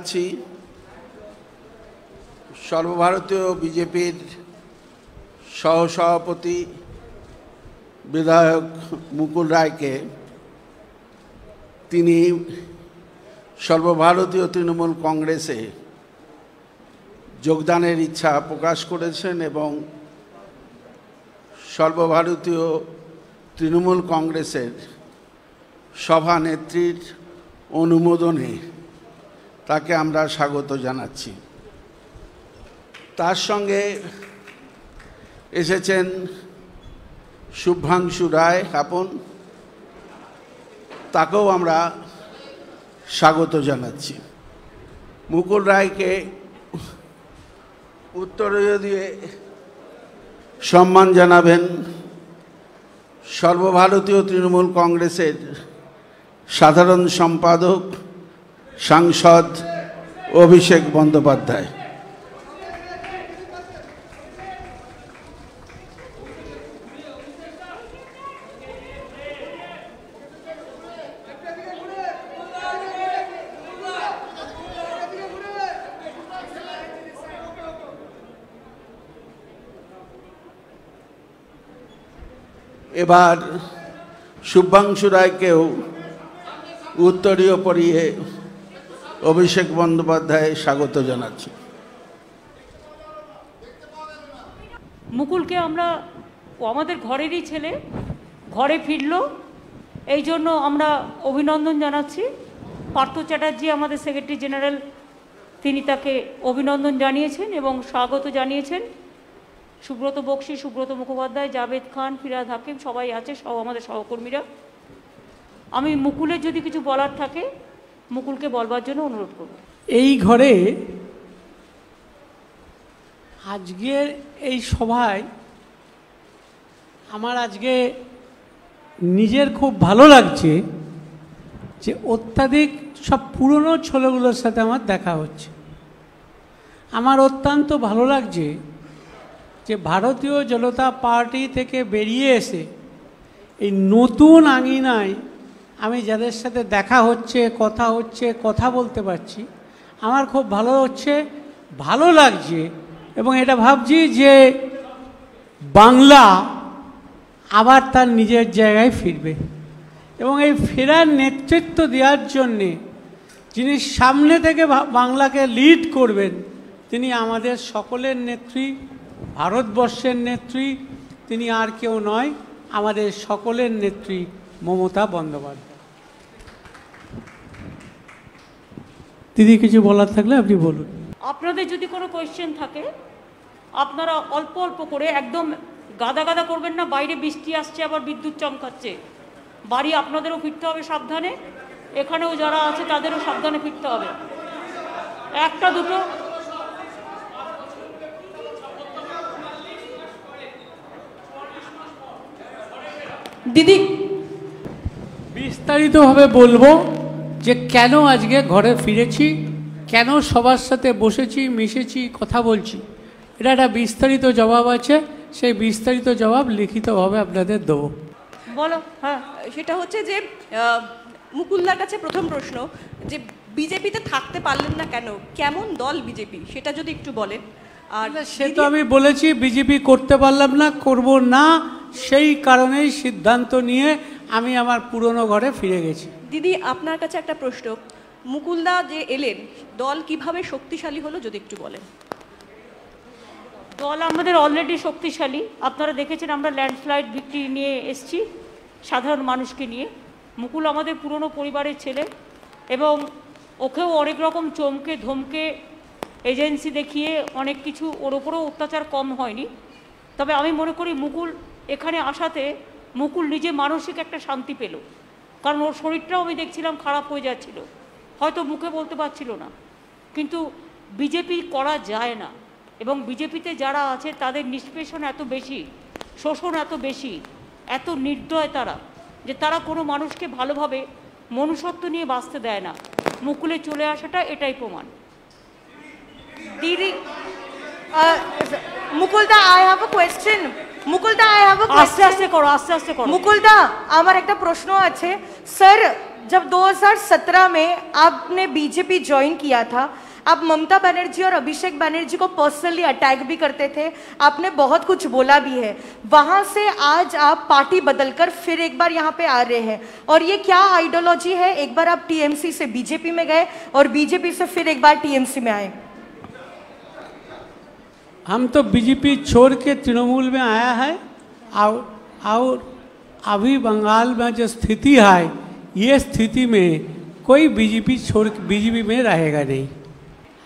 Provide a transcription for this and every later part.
জানাচ্ছি সর্বভারতীয় বিজেপির সহসভাপতি বিধায়ক মুকুল রায়কে তিনি সর্বভারতীয় তৃণমূল কংগ্রেসে যোগদানের ইচ্ছা প্রকাশ করেছেন এবং সর্বভারতীয় তৃণমূল কংগ্রেসের সভানেত্রীর অনুমোদনে তাকে আমরা স্বাগত জানাচ্ছি। তার সঙ্গে এসেছেন শুভাংশু রায় আপন, তাকেও আমরা স্বাগত জানাচ্ছি। মুকুল রায়কে উত্তরীয় দিয়ে সম্মান জানাবেন সর্বভারতীয় তৃণমূল কংগ্রেসের সাধারণ সম্পাদক সাংসদ অভিষেক বন্দ্যোপাধ্যায়। এবার শুভাংশু রায়কেও উত্তরীয় পরিয়ে অভিষেক বন্দ্যোপাধ্যায় স্বাগত জানাচ্ছি। মুকুলকে আমরা আমাদের ঘরেরই ছেলে, ঘরে ফিরল, এই জন্য আমরা অভিনন্দন জানাচ্ছি। পার্থ চ্যাটার্জি আমাদের সেক্রেটারি জেনারেল, তিনি তাকে অভিনন্দন জানিয়েছেন এবং স্বাগত জানিয়েছেন। সুব্রত বক্সী, সুব্রত মুখোপাধ্যায়, জাভেদ খান, ফিরাদ হাকিম সবাই আছে, সব আমাদের সহকর্মীরা। আমি মুকুলের যদি কিছু বলার থাকে মুকুলকে বলবার জন্য অনুরোধ করব। এই ঘরে আজকের এই সভায় আমার আজকে নিজের খুব ভালো লাগছে যে অত্যাধিক সব পুরনো ছেলেগুলোর সাথে আমার দেখা হচ্ছে। আমার অত্যন্ত ভালো লাগছে যে ভারতীয় জনতা পার্টি থেকে বেরিয়ে এসে এই নতুন আঙিনায় আমি যাদের সাথে দেখা হচ্ছে, কথা বলতে পারছি, আমার খুব ভালো লাগছে এবং এটা ভাবছি যে বাংলা আবার তার নিজের জায়গায় ফিরবে এবং এই ফেরার নেতৃত্ব দেওয়ার জন্যে যিনি সামনে থেকে বাংলাকে লিড করবেন তিনি আমাদের সকলের নেত্রী, ভারতবর্ষের নেত্রী, তিনি আর কেউ নয়, আমাদের সকলের নেত্রী মমতা বন্দ্যোপাধ্যায়। দিদি কিছু বলার থাকলে আপনি বলুন। আপনাদের যদি কোনো কোয়েশ্চেন থাকে আপনারা অল্প অল্প করে, একদম গাদা গাদা করবেন না। বাইরে বৃষ্টি আসছে, আবার বিদ্যুৎ চমকাচ্ছে, বাড়ি আপনাদেরও ফিরতে হবে সাবধানে, এখানেও যারা আছে তাদেরও সাবধানে ফিরতে হবে। একটা দুটো দিদি বিস্তারিতভাবে বলবো যে কেন আজকে ঘরে ফিরেছি, কেন সবার সাথে বসেছি, মিশেছি, কথা বলছি। এটা একটা বিস্তারিত জবাব আছে, সেই বিস্তারিত জবাব লিখিতভাবে আপনাদের দেবো। বলো। হ্যাঁ, সেটা হচ্ছে যে মুকুলদার কাছে প্রথম প্রশ্ন যে বিজেপিতে থাকতে পারলেন না কেন, কেমন দল বিজেপি, সেটা যদি একটু বলেন। আর সে তো আমি বলেছি বিজেপি করতে পারলাম না, করব না, সেই কারণেই সিদ্ধান্ত নিয়ে আমি আমার পুরনো ঘরে ফিরে গেছি। দিদি আপনার কাছে একটা প্রশ্ন, মুকুলদা যে এলেন, দল কিভাবে শক্তিশালী হলো যদি একটু বলেন। দল আমাদের অলরেডি শক্তিশালী, আপনারা দেখেছেন আমরা ল্যান্ডস্লাইড ভিক্টরি নিয়ে এসছি সাধারণ মানুষকে নিয়ে। মুকুল আমাদের পুরনো পরিবারের ছেলে এবং ওকেও অনেক রকম চমকে ধমকে এজেন্সি দেখিয়ে অনেক কিছু, ওর ওপরেও অত্যাচার কম হয়নি। তবে আমি মনে করি মুকুল এখানে আসাতে মুকুল নিজে মানসিক একটা শান্তি পেল, কারণ ওর শরীরটাও আমি দেখছিলাম খারাপ হয়ে যাচ্ছিল, হয়তো মুখে বলতে পারছিল না। কিন্তু বিজেপি করা যায় না এবং বিজেপিতে যারা আছে তাদের নিষ্পেষণ এত বেশি, শোষণ এত বেশি, এত নির্দয় তারা, যে তারা কোনো মানুষকে ভালোভাবে মনুষ্যত্ব নিয়ে বাঁচতে দেয় না। মুকুলে চলে আসাটা এটাই প্রমাণ। দিদি মুকুলদা, আই হ্যাভ আ কোয়েশ্চেন। মুকুলদা, আই হ্যাভ আ কোয়েশ্চেন। আস্তে আস্তে করো। মুকুলদা, আমার একটা প্রশ্ন আছে। স্যার, जब 2017 में आपने बीजेपी ज्वाइन किया था, आप ममता बनर्जी और अभिषेक बनर्जी को पर्सनली अटैक भी करते थे, आपने बहुत कुछ बोला भी है। वहां से आज आप पार्टी बदलकर फिर एक बार यहाँ पे आ रहे हैं, और ये क्या आइडियोलॉजी है? एक बार आप टीएमसी से बीजेपी में गए और बीजेपी से फिर एक बार टीएमसी में आए। हम तो बीजेपी छोड़ के तृणमूल में आया है, और अभी बंगाल में जो स्थिति है, ये स्थिति में कोई बीजेपी छोड़ बीजेपी में रहेगा नहीं।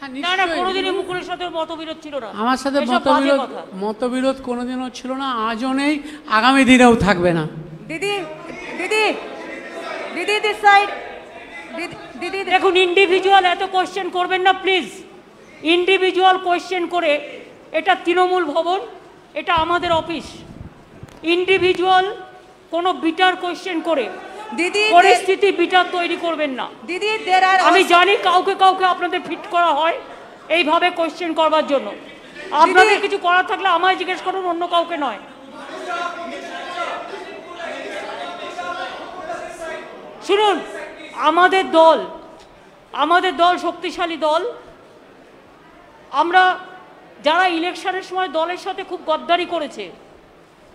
না না, কোনোদিনই মুকুলের সাথে মতবিরোধ ছিল না। আমার সাথে এসব বাজে কথা। মতবিরোধ কোনোদিনও ছিল না, আজও নেই, আগামী দিনেও থাকবে না। दीदी दीदी दीदी दिस साइड, दीदी দেখুন, ইন্ডিভিজুয়াল এত কোয়েশ্চেন করবেন না প্লিজ। ইন্ডিভিজুয়াল কোয়েশ্চেন করে, এটা তৃণমূল ভবন, এটা আমাদের অফিস। ইন্ডিভিজুয়াল কোনো বিটার কোয়েশ্চেন করে दीदी পরিস্থিতি বিটার তৈরি করবেন না। दीदी देयर आर, আমি জানি কাউকে কাউকে আপনাদের ফিট করা হয় এইভাবে কোয়েশ্চেন করবার জন্য। আপনাদের কিছু করার থাকলে আমায় জিজ্ঞেস করুন, অন্য কাউকে নয়। শুনুন, আমাদের দল শক্তিশালী দল। আমরা যারা ইলেকশনের সময় দলের সাথে খুব গদ্দারি করেছে,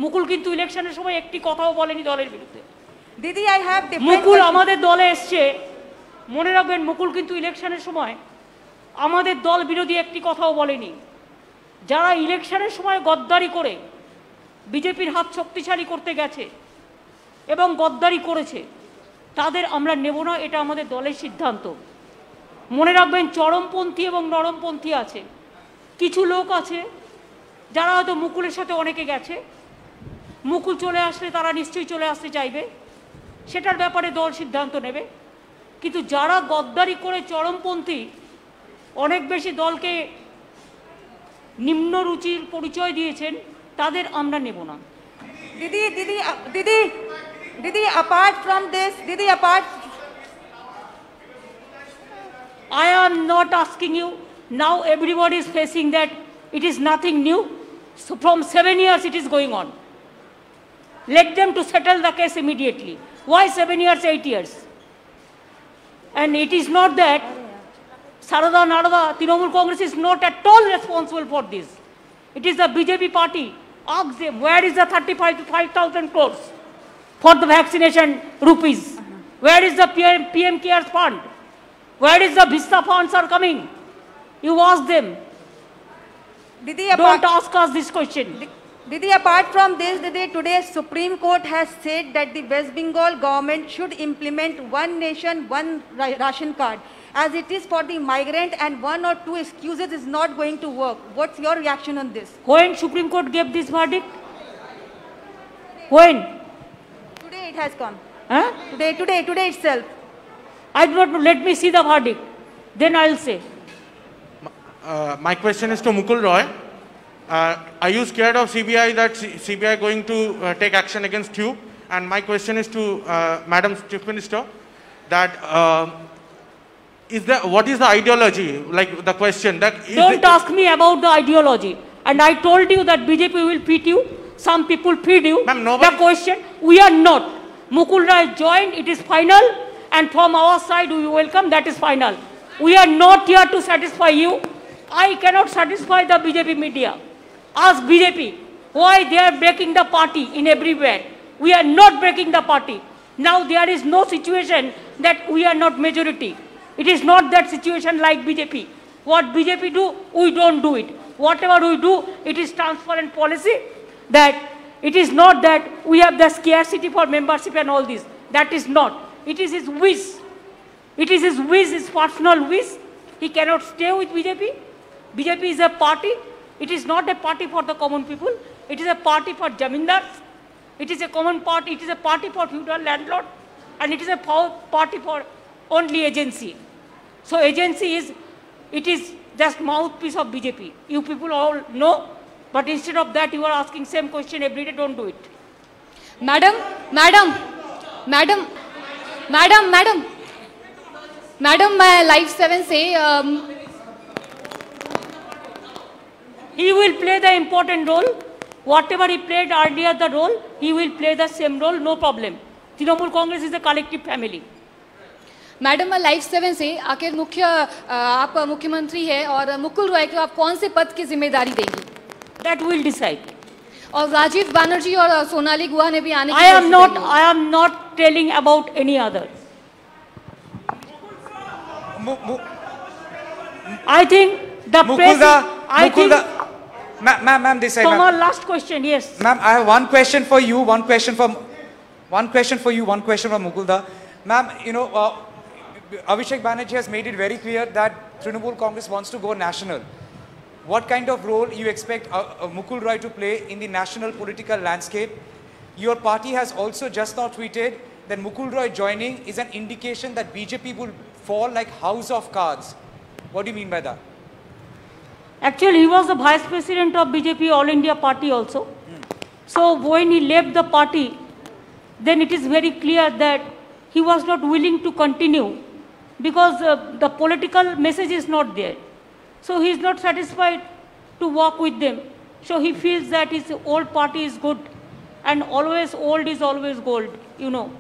মুকুল কিন্তু ইলেকশনের সময় একটি কথাও বলেনি দলের বিরুদ্ধে। दीदी आई हैव মুকুল আমাদের দলে এসছে, মনে রাখবেন, মুকুল কিন্তু ইলেকশনের সময় আমাদের দল বিরোধী একটি কথাও বলেনি। যারা ইলেকশনের সময় গদ্দারি করে বিজেপির হাত শক্তিশালী করতে গেছে এবং গদ্দারি করেছে, তাদের আমরা নেব না, এটা আমাদের দলের সিদ্ধান্ত। মনে রাখবেন, চরমপন্থী এবং নরমপন্থী আছে। কিছু লোক আছে যারা হয়তো মুকুলের সাথে অনেকে গেছে, মুকুল চলে আসলে তারা নিশ্চয়ই চলে আসতে চাইবে, সেটার ব্যাপারে দল সিদ্ধান্ত নেবে। কিন্তু যারা গদ্দারি করে চরমপন্থী, অনেক বেশি দলকে নিম্ন রুচির পরিচয় দিয়েছেন, তাদের আমরা নেব না। दीदी दीदी दीदी दीदी अपार्ट फ्रॉम दिस, दीदी apart, I am not asking you, now everybody is facing that it is nothing new. So from 7 years it is going on. Let them to settle the case immediately. Why 7 years, 8 years? And it is not that Sarada Narada, Trinamool Congress is not at all responsible for this. It is the BJP party. Ask them, where is the 35 to 5,000 crores for the vaccination rupees? Where is the PM Cares Fund? Where is the Vista funds are coming? You ask them. दीदी Don't ask us this question. Didi, apart from this, Didi, today Supreme Court has said that the West Bengal government should implement one nation, one ration card, as it is for the migrant, and 1 or 2 excuses is not going to work. What's your reaction on this? When Supreme Court gave this verdict? When? Today it has come. Huh? Today itself. I do not know. Let me see the verdict. Then I will say. My question is to Mukul Roy. Are you scared of CBI, that CBI going to take action against you? And my question is to Madam Chief Minister, that what is the ideology? Like the question that Don't ask me about the ideology. And I told you that BJP will feed you. Some people feed you. Ma'am, nobody. The question, we are not. Mukul Roy joined. It is final. And from our side, we welcome. That is final. We are not here to satisfy you. I cannot satisfy the BJP media. Ask BJP why they are breaking the party in everywhere. We are not breaking the party. Now there is no situation that we are not majority. It is not that situation like BJP. What BJP do, we don't do it. Whatever we do, it is transparent policy. That it is not that we have the scarcity for membership and all this. That is not. It is his wish. It is his wish, his personal wish. He cannot stay with BJP. BJP is a party. It is not a party for the common people. It is a party for jamindars. It is a common party. It is a party for feudal landlord. And it is a party for only agency. So agency is, it is just mouthpiece of BJP. You people all know. But instead of that, you are asking same question every day. Don't do it. Madam, my Live 7 say, he will play the important role. Whatever he played earlier the role, he will play the same role, no problem. Trinamool Congress is a collective family. Madam मैं live 7 से आखिर आप मुख्यमंत्री है और मुकुल रॉय को आप कौन से पद की जिम्मेदारी देंगी? That will decide. और राजीव बनर्जी और सोनाली गुहा ने भी आने की I am कोशिश की है। I am not telling about any other. I think the president. I think. Ma'am, this side. Tomorrow, last question. Yes. Ma'am, I have one question for you. One question for you. One question for Mukulda. Ma'am, you know, Abhishek Banerjee has made it very clear that Trinamool Congress wants to go national. What kind of role you expect Mukul Roy to play in the national political landscape? Your party has also just now tweeted that Mukul Roy joining is an indication that BJP will fall like house of cards. What do you mean by that? Actually, he was the vice president of BJP All India Party also. So when he left the party, then it is very clear that he was not willing to continue because the political message is not there. So he is not satisfied to work with them. So he feels that his old party is good and always old is always gold, you know.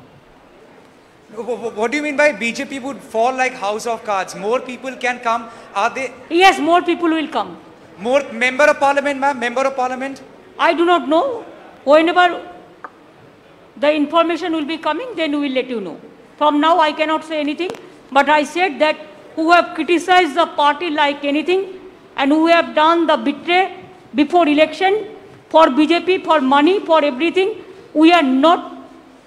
What do you mean by BJP would fall like house of cards? More people can come. Are they? Yes, more people will come. More member of parliament, ma'am? Member of parliament? I do not know. Whenever the information will be coming, then we will let you know. From now, I cannot say anything. But I said that who have criticized the party like anything and who have done the betray before election for BJP, for money, for everything, we are not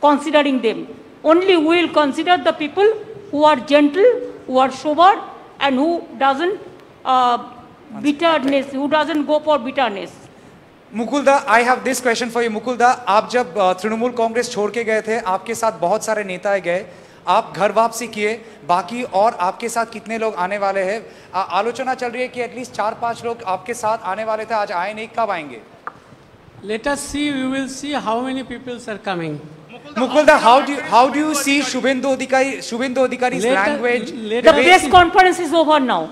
considering them. Only we will consider the people who are gentle, who are sober, and who doesn't bitterness, who doesn't go for bitterness. मुकुलदा, I have this question for you. मुकुलदा, आप जब तृणमूल कांग्रेस छोड़ के गए थे, आपके साथ बहुत सारे नेता गए, आप घर वापसी किए, बाकी और आपके साथ कितने लोग आने वाले हैं? आलोचना चल रही है कि एटलीस्ट 4-5 लोग आपके साथ आने वाले थे, आज आए नहीं, कब आएंगे? Let us see, we will see how many people are coming. Mukulda, how do you see Shubhendu Adhikari's language? The press conference is over now.